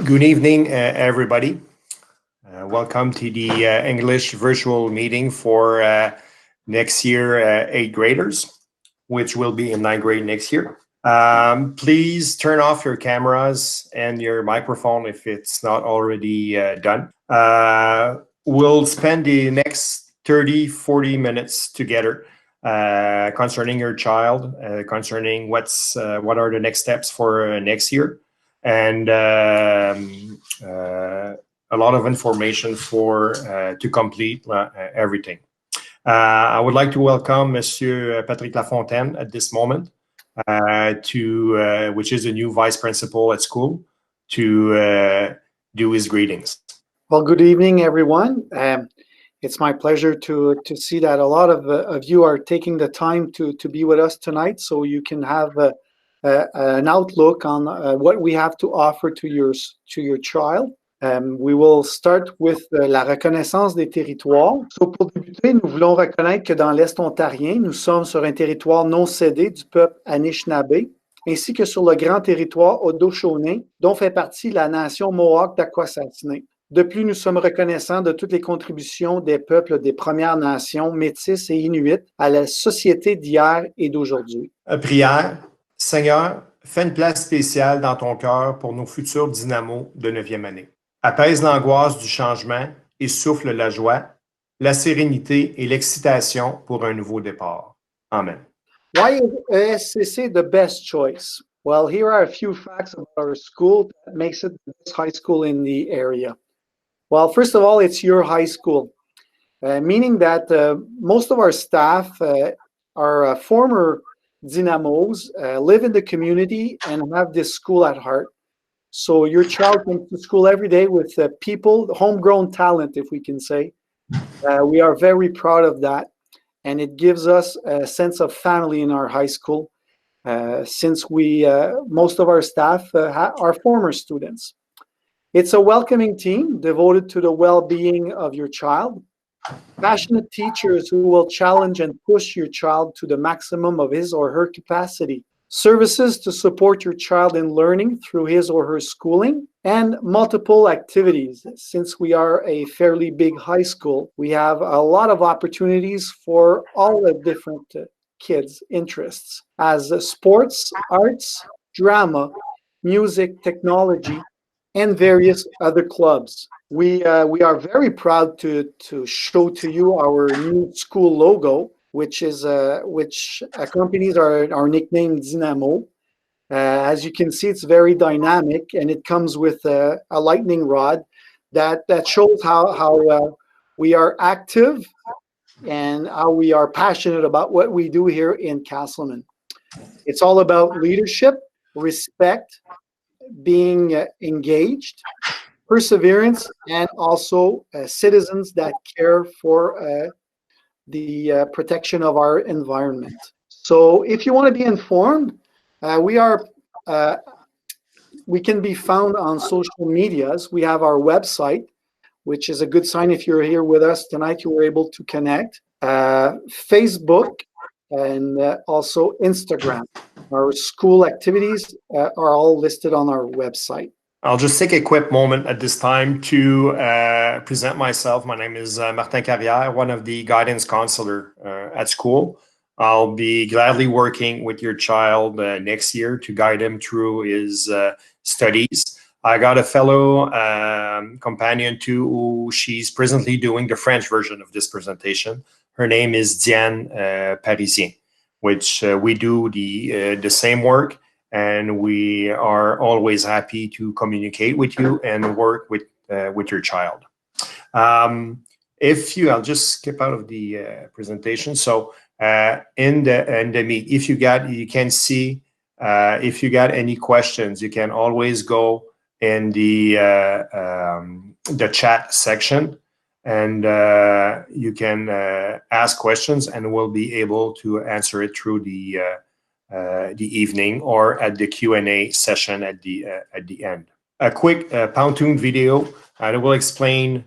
Good evening, everybody. Welcome to the English virtual meeting for next year 8th graders, which will be in 9th grade next year. Please turn off your cameras and your microphone if it's not already done. We'll spend the next 30-40 minutes together concerning your child, concerning what are the next steps for next year, and a lot of information for to complete everything. I would like to welcome Monsieur Patrick Lafontaine at this moment, which is a new vice principal at school, to do his greetings. Well, good evening, everyone. It's my pleasure to see that a lot of you are taking the time to be with us tonight, so you can have an outlook on what we have to offer to your child. We will start with la reconnaissance des territoires. So, pour débuter, nous voulons reconnaître que dans l'Est ontarien, nous sommes sur un territoire non cédé du peuple Anishinaabe, ainsi que sur le grand territoire Haudenosaunee, dont fait partie la nation Mohawk d'Akwesasne. De plus, nous sommes reconnaissants de toutes les contributions des peuples des Premières Nations, Métis et Inuits à la société d'hier et d'aujourd'hui. Prière. Seigneur, fais une place spéciale dans ton cœur pour nos futurs dynamos de 9e année. Apaise l'angoisse du changement et souffle la joie, la sérénité et l'excitation pour un nouveau départ. Amen. Why is ESCC the best choice? Well, here are a few facts about our school that makes it the best high school in the area. Well, first of all, it's your high school, meaning that most of our staff are former Dynamos, live in the community, and have this school at heart. So your child comes to school every day with people, homegrown talent, if we can say. We are very proud of that, and it gives us a sense of family in our high school, since most of our staff are former students. It's a welcoming team devoted to the well-being of your child. Passionate teachers who will challenge and push your child to the maximum of his or her capacity. Services to support your child in learning through his or her schooling, and multiple activities. Since we are a fairly big high school, we have a lot of opportunities for all the different kids' interests, as sports, arts, drama, music, technology, and various other clubs. We are very proud to show to you our new school logo, which accompanies our nickname Dynamo. As you can see, it's very dynamic, and it comes with a lightning rod that shows how we are active and how we are passionate about what we do here in Casselman. It's all about leadership, respect, being engaged, perseverance, and also citizens that care for the protection of our environment. So if you want to be informed, we can be found on social medias. We have our website, which is a good sign if you're here with us tonight, you were able to connect. Facebook, and also Instagram. Our school activities are all listed on our website. I'll just take a quick moment at this time to present myself. My name is Martin Carrière, one of the guidance counselor at school. I'll be gladly working with your child next year to guide him through his studies. I got a fellow companion too, who she's presently doing the French version of this presentation. Her name is Diane Parisien, which we do the same work, and we are always happy to communicate with you and work with your child. I'll just skip out of the presentation. So in the meet, if you can see, if you got any questions, you can always go in the chat section, and you can ask questions, and we'll be able to answer it through the evening or at the Q&A session at the end. A quick pontoon video that will explain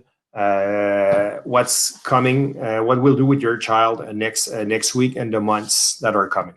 what's coming, what we'll do with your child next week and the months that are coming.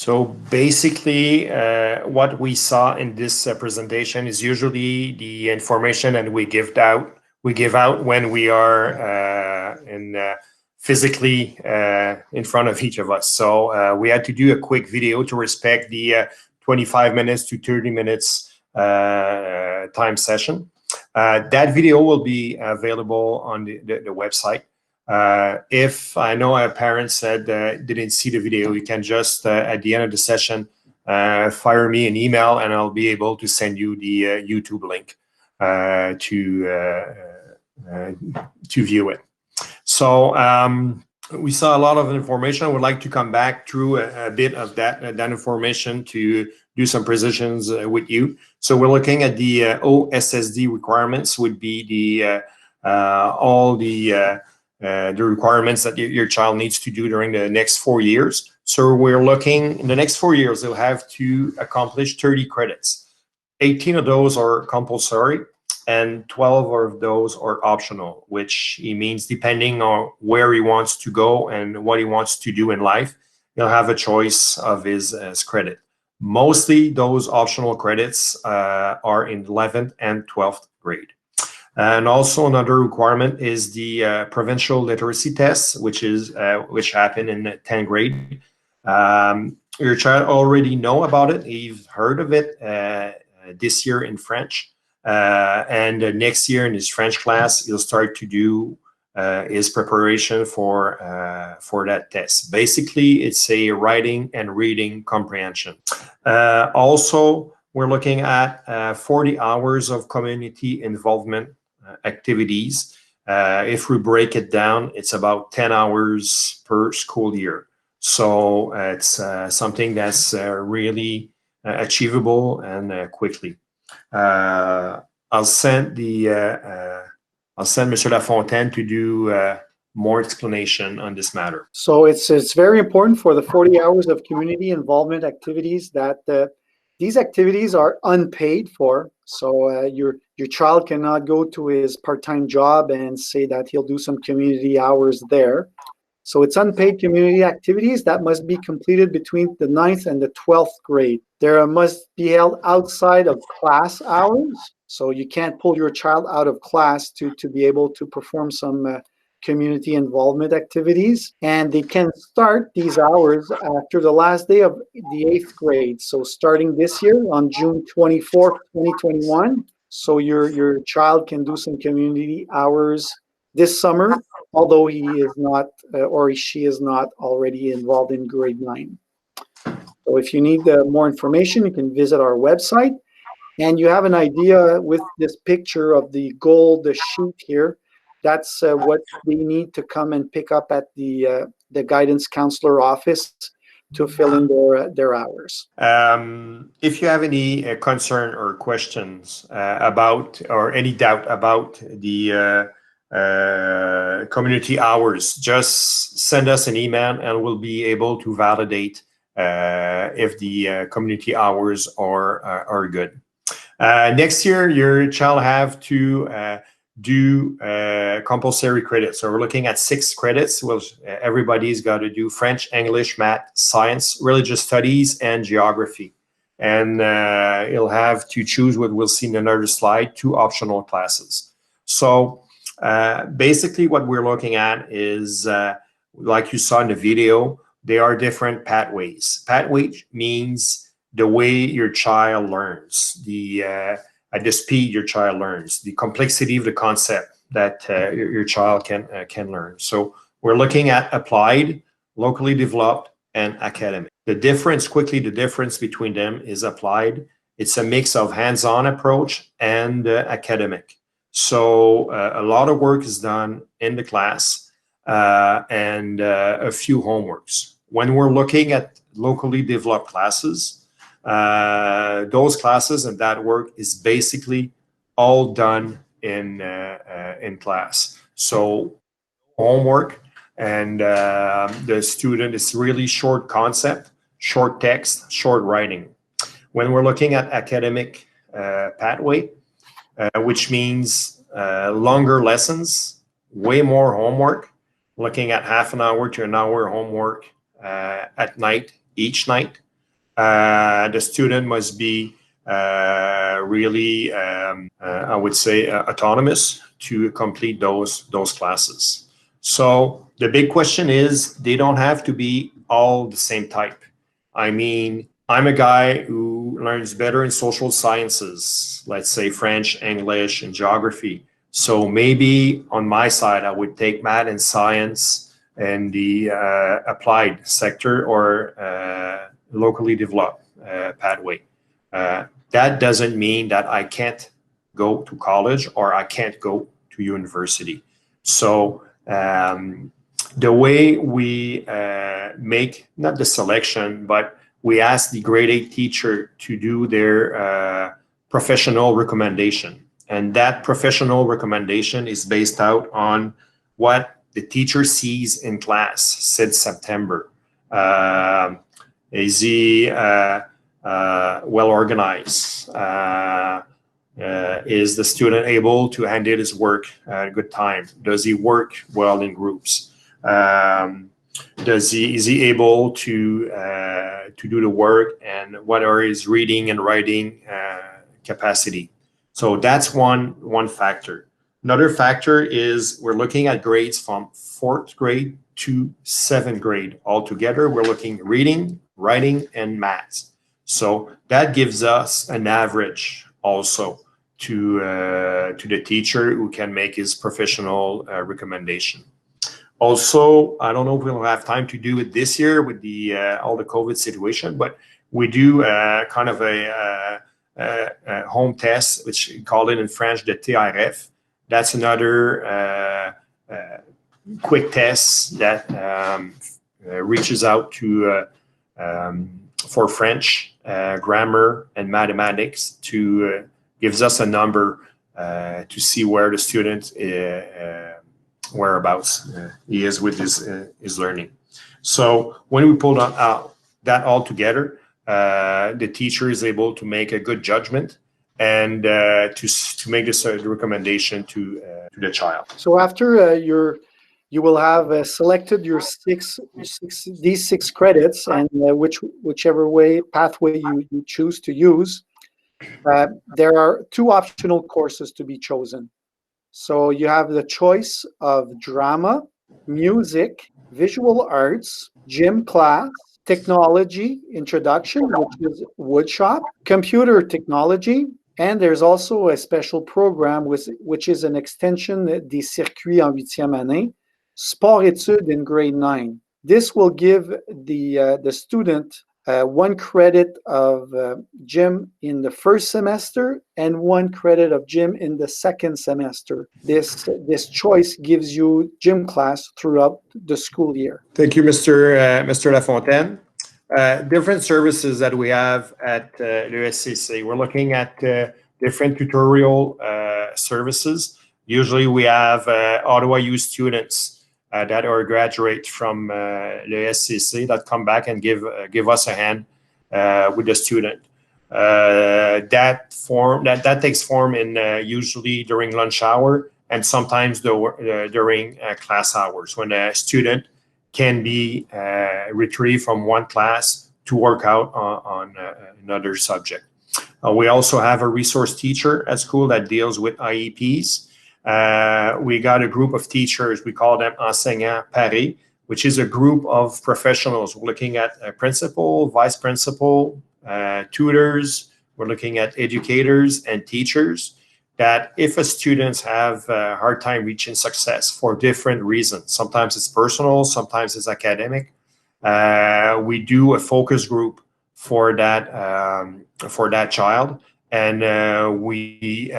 So basically, what we saw in this presentation is usually the information that we give out. We give out when we are physically in front of each of us. So we had to do a quick video to respect the 25 minutes to 30 minutes time session. That video will be available on the website. If I know a parent said didn't see the video, you can just at the end of the session fire me an email and I'll be able to send you the YouTube link to view it. So we saw a lot of information. I would like to come back through a bit of that information to do some precisions with you. So we're looking at the OSSD requirements would be the all the requirements that your child needs to do during the next 4 years. So we're looking in the next 4 years, they'll have to accomplish 30 credits. 18 of those are compulsory and 12 of those are optional, which he means depending on where he wants to go and what he wants to do in life, he'll have a choice of his credit. Mostly those optional credits are in 11th and 12th grade. And also another requirement is the provincial literacy test, which happened in the 10th grade. Your child already know about it. You've heard of it this year in French. And next year in his French class, he'll start to do his preparation for that test. Basically, it's a writing and reading comprehension. Also, we're looking at 40 hours of community involvement activities. If we break it down, it's about 10 hours per school year. So it's something that's really achievable and quickly. I'll send Monsieur Lafontaine to do more explanation on this matter. So it's very important for the 40 hours of community involvement activities that these activities are unpaid for. So your child cannot go to his part-time job and say that he'll do some community hours there. So it's unpaid community activities that must be completed between the 9th and the 12th grade. There must be held outside of class hours. So you can't pull your child out of class to be able to perform some community involvement activities. And they can start these hours after the last day of the 8th grade. So starting this year on June 24th, 2021. So your child can do some community hours this summer, although he is not or she is not already involved in grade 9. So if you need more information, you can visit our website. And you have an idea with this picture of the gold sheet here. That's what they need to come and pick up at the guidance counselor office to fill in their hours. If you have any concern or questions about or any doubt about the community hours, just send us an email and we'll be able to validate if the community hours are good. Next year, your child have to do compulsory credits. So we're looking at 6 credits. Well, everybody's got to do French, English, math, science, religious studies, and geography. And you'll have to choose what we'll see in another slide, 2 optional classes. So basically what we're looking at is, like you saw in the video, there are different pathways. Pathway means the way your child learns, at the speed your child learns, the complexity of the concept that your child can learn. So we're looking at applied, locally developed, and academic. The difference between them is applied. It's a mix of hands-on approach and academic. So a lot of work is done in the class and a few homeworks. When we're looking at locally developed classes, those classes and that work is basically all done in class. So homework and the student is really short concept, short text, short writing. When we're looking at academic pathway, which means longer lessons, way more homework, looking at half an hour to an hour homework at night, each night. The student must be really, I would say, autonomous to complete those classes. So the big question is, they don't have to be all the same type. I mean, I'm a guy who learns better in social sciences, let's say French, English, and geography. So maybe on my side, I would take math and science and the applied sector or locally developed pathway. That doesn't mean that I can't go to college or I can't go to university. So the way we make, not the selection, but we ask the grade 8 teacher to do their professional recommendation. And that professional recommendation is based out on what the teacher sees in class since September. Is he well organized? Is the student able to handle his work at a good time? Does he work well in groups? Is he able to do the work, and what are his reading and writing capacity? So that's one factor. Another factor is we're looking at grades from 4th grade to 7th grade. Altogether, we're looking reading, writing, and math. So that gives us an average also to the teacher who can make his professional recommendation. Also, I don't know if we'll have time to do it this year with the all the COVID situation, but we do kind of a home test, which we call it in French the TRF. That's another quick test that reaches out to for French, grammar, and mathematics to gives us a number to see where the student whereabouts he is with his learning. So when we pull that all together, the teacher is able to make a good judgment and to make this recommendation to the child. So after you will have selected your these 6 credits, and whichever pathway you choose to use, there are 2 optional courses to be chosen. So you have the choice of drama, music, visual arts, gym class, technology introduction, which is woodshop, computer technology, and there's also a special program which is an extension des circuits en 8e année, sport études in grade 9. This will give the student 1 credit of gym in the first semester and 1 credit of gym in the second semester. This choice gives you gym class throughout the school year. Thank you, Mr. Lafontaine. Different services that we have at l'ESCC. We're looking at different tutorial services. Usually we have Ottawa U students that are graduate from l'ESCC that come back and give us a hand with the student. That takes form in usually during lunch hour and sometimes during class hours, when a student can be retrieved from one class to work out on another subject. We also have a resource teacher at school that deals with IEPs. We got a group of teachers, we call them enseignants paris, which is a group of professionals. We're looking at a principal, vice principal, tutors. We're looking at educators and teachers, that if a students have a hard time reaching success for different reasons, sometimes it's personal, sometimes it's academic, we do a focus group for that child, and we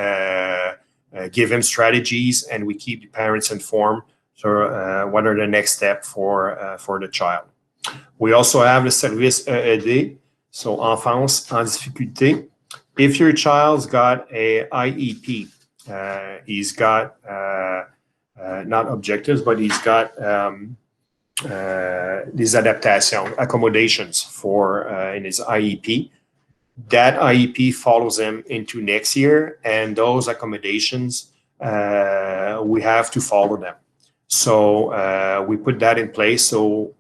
give him strategies, and we keep the parents informed. So what are the next steps for the child? We also have the service EED, so enfance en difficulté. If your child's got a IEP, he's got not objectives, but he's got these accommodations for in his IEP. That IEP follows him into next year, and those accommodations we have to follow them. So we put that in place. So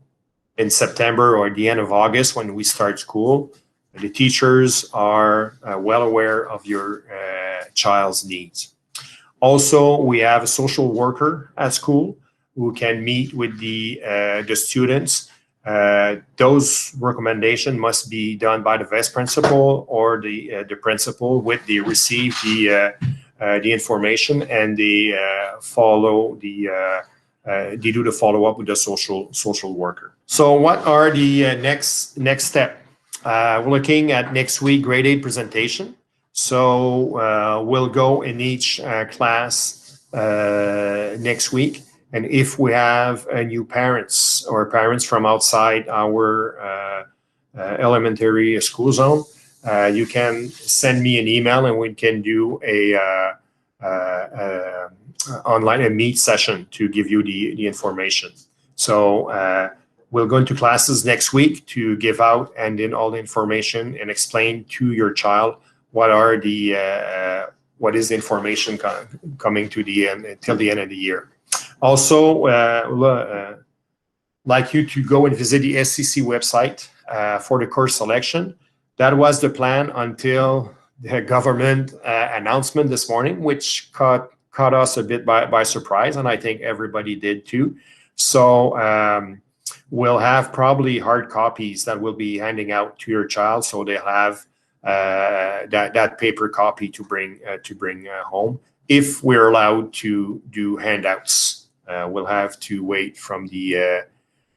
in September or at the end of August, when we start school, The teachers are well aware of your child's needs. Also, we have a social worker at school who can meet with the students. Those recommendations must be done by the vice principal or the principal. With they receive the information and they follow they do the follow up with the social worker. So, what are the next step? We're looking at next week grade 8 presentation. So we'll go in each class next week. And if we have new parents or parents from outside our elementary school zone, you can send me an email and we can do a online meet session to give you the information. So we'll go into classes next week to give out and then all the information and explain to your child what are the what is the information coming to the end until the end of the year. Also, like you to go and visit the SCC website for the course selection. That was the plan until the government announcement this morning, which caught us a bit by surprise, and I think everybody did too. So we'll have probably hard copies that we'll be handing out to your child, so they'll have that paper copy to bring home. If we're allowed to do handouts, we'll have to wait from the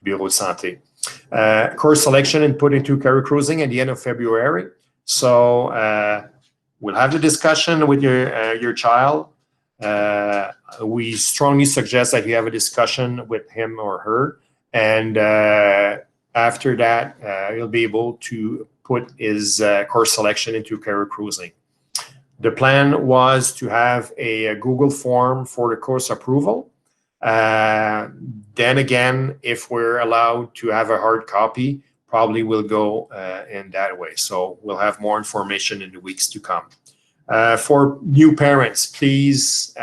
Bureau de Santé. Course selection and put into career cruising at the end of February. So we'll have the discussion with your child. We strongly suggest that you have a discussion with him or her, and after that, he'll be able to put his course selection into career cruising. The plan was to have a Google form for the course approval. Then again, if we're allowed to have a hard copy, probably we'll go in that way. So we'll have more information in the weeks to come. For new parents, please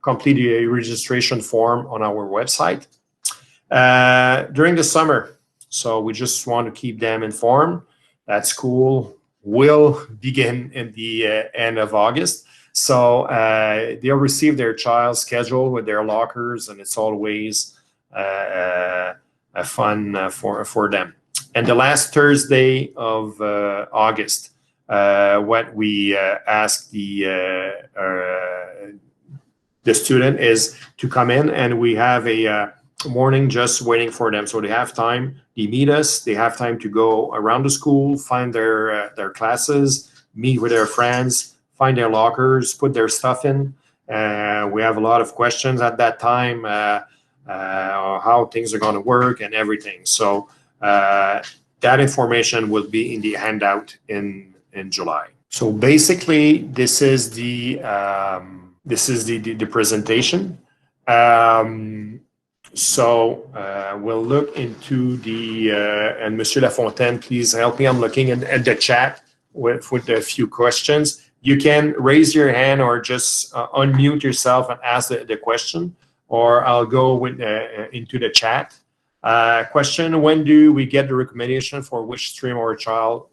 complete a registration form on our website. During the summer, so we just want to keep them informed that school will begin in the end of August. So they'll receive their child's schedule with their lockers, and it's always a fun for them. And the last Thursday of August, what we ask the student is to come in, and we have a morning just waiting for them. So they have time. They meet us. They have time to go around the school, find their classes, meet with their friends, find their lockers, put their stuff in. We have a lot of questions at that time, how things are going to work and everything. So that information will be in the handout in July. So basically, this is the presentation. So we'll look into the and Monsieur Lafontaine, please help me. I'm looking at the chat with a few questions. You can raise your hand or just unmute yourself and ask the question, or I'll go into the chat. Question: when do we get the recommendation for which stream our child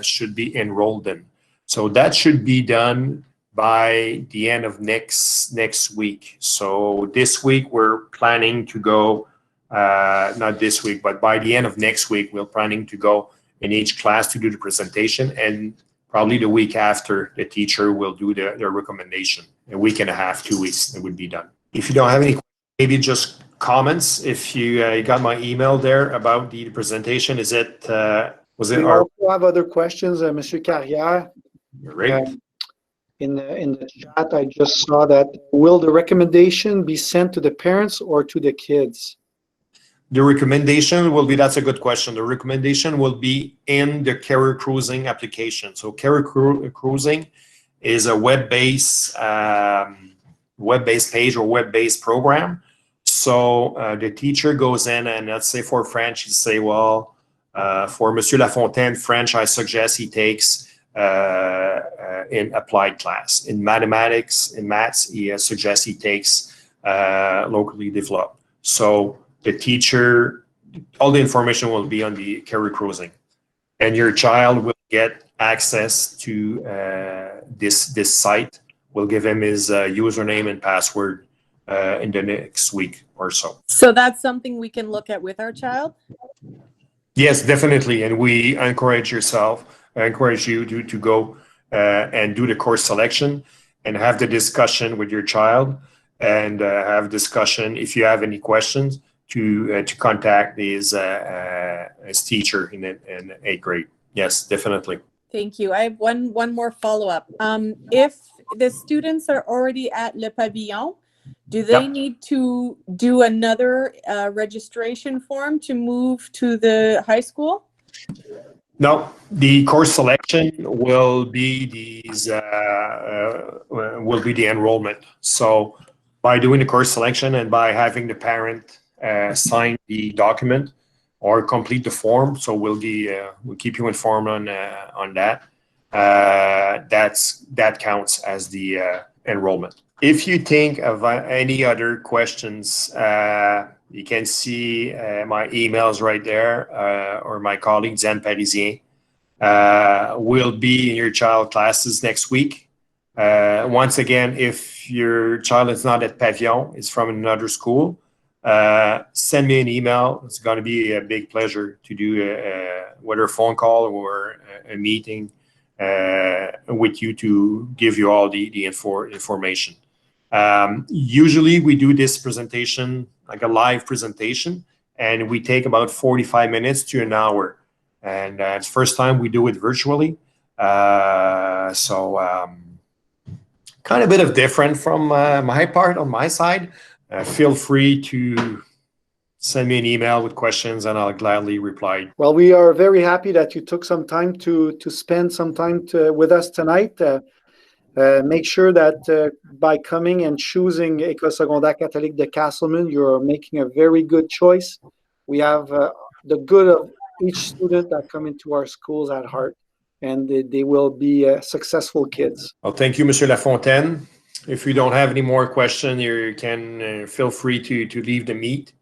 should be enrolled in? So that should be done by the end of next week. So this week we're planning to go, not this week, but by the end of next week, we're planning to go in each class to do the presentation, and probably the week after, the teacher will do the recommendation. A week and a half, 2 weeks, it would be done. If you don't have any, maybe just comments. If you got my email there about the presentation, is it, was it? We also have other questions, Monsieur Carrière. Great. In the chat, I just saw that. Will the recommendation be sent to the parents or to the kids? The recommendation will be, that's a good question. The recommendation will be in the career cruising application. So career cruising is a web-based page or web-based program. So the teacher goes in and, let's say for French, you say, well, for Monsieur Lafontaine, French, I suggest he takes in applied class. In mathematics, in maths, he suggests he takes locally developed. So the teacher, all the information will be on the career cruising. and your child will get access to this site. We'll give him his username and password in the next week or so. So that's something we can look at with our child? Yes, definitely. And we encourage you to go and do the course selection and have the discussion with your child, and have discussion if you have any questions to contact his teacher in 8th grade. Yes, definitely. Thank you. I have one more follow-up. If the students are already at Le Pavillon, do they need to do another registration form to move to the high school? No, the course selection will be the enrollment. So by doing the course selection and by having the parent sign the document or complete the form, so we'll keep you informed on that. That counts as the enrollment. If you think of any other questions, you can see my emails right there, or my colleague, Zen Parisien, will be in your child classes next week. Once again, if your child is not at Pavillon, is from another school, send me an email. It's going to be a big pleasure to do whether a phone call or a meeting with you to give you all the information. Usually we do this presentation like a live presentation, and we take about 45 minutes to an hour. And it's the first time we do it virtually. Kind of a bit of different from my part on my side. Feel free to send me an email with questions and I'll gladly reply. Well, we are very happy that you took some time to spend some time with us tonight. Make sure that by coming and choosing École secondaire catholique de Casselman, you're making a very good choice. We have the good of each student that come into our schools at heart, and they will be successful kids. Well, thank you, Monsieur Lafontaine. If you don't have any more questions, you can feel free to leave the meet.